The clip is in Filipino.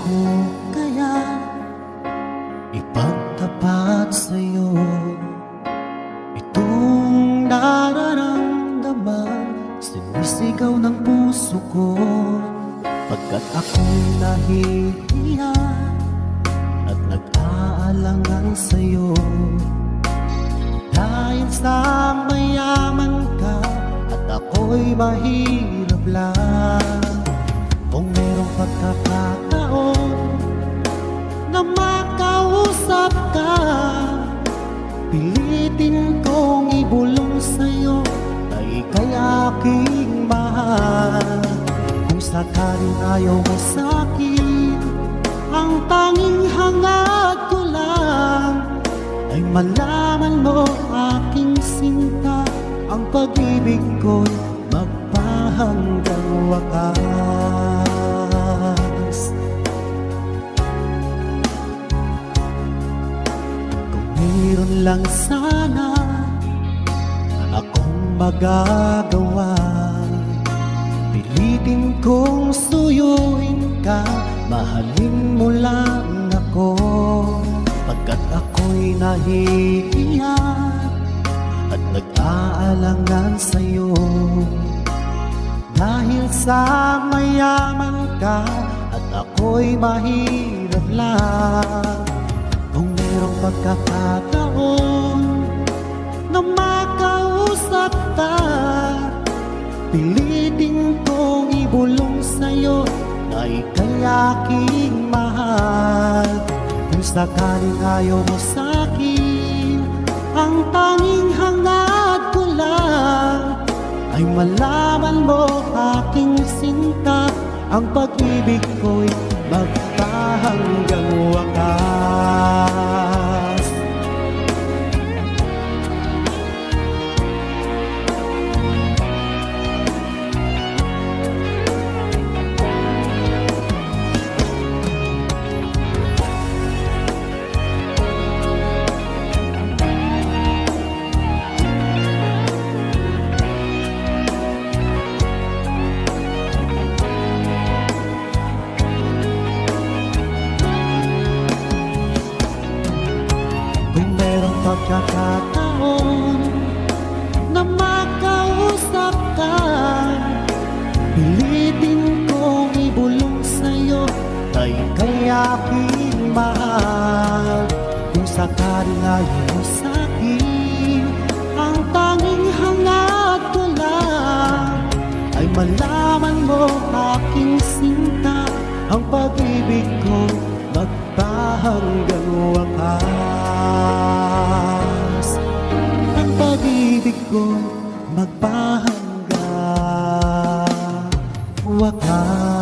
ko kaya ipagtapat sa'yo itong nararamdaman, sinisigaw ng puso ko pagkat ako'y nahihiya at nag-aalangan sa'yo. Dahil sa mayaman ka at ako'y mahirap lang, kung merong pagkakataon na makausap ka, pilitin kong ibulong sa'yo na ika'y aking mahal. Kung sakaling ayaw mo sa'kin, ang tanging hangad ko lang ay malaman mo aking sinta, ang pag-ibig ko'y magpahanggang wakas. Kung mayroon lang sana akong magagawa, pilitin kong suyuin ka, mahalin mo lang ako, pagkat ako'y nahihiya at nag-aalangan sa'yo. Dahil sa mayaman ka at ako'y mahirap lang, kung mayroong pagkakataon na makausap ka, pilitin kong ibulong sa'yo na ika'y aking mahal. Kung sakaling ayaw mo sa'kin, ang tanging hangad ko lang ay malaman mo aking sinta, ang pag-ibig ko'y magpahanggang wakas. Pagkakataon na makausap ka, pilitin kong ibulong sa'yo na ika'y aking mahal. Kung sakaling ayaw mo sa'kin, ang tanging hangad ko lang ay malaman mo aking sinta, ang pag-ibig ko magpahanggang wakas. Ang pag-ibig ko magpahanggang wakas.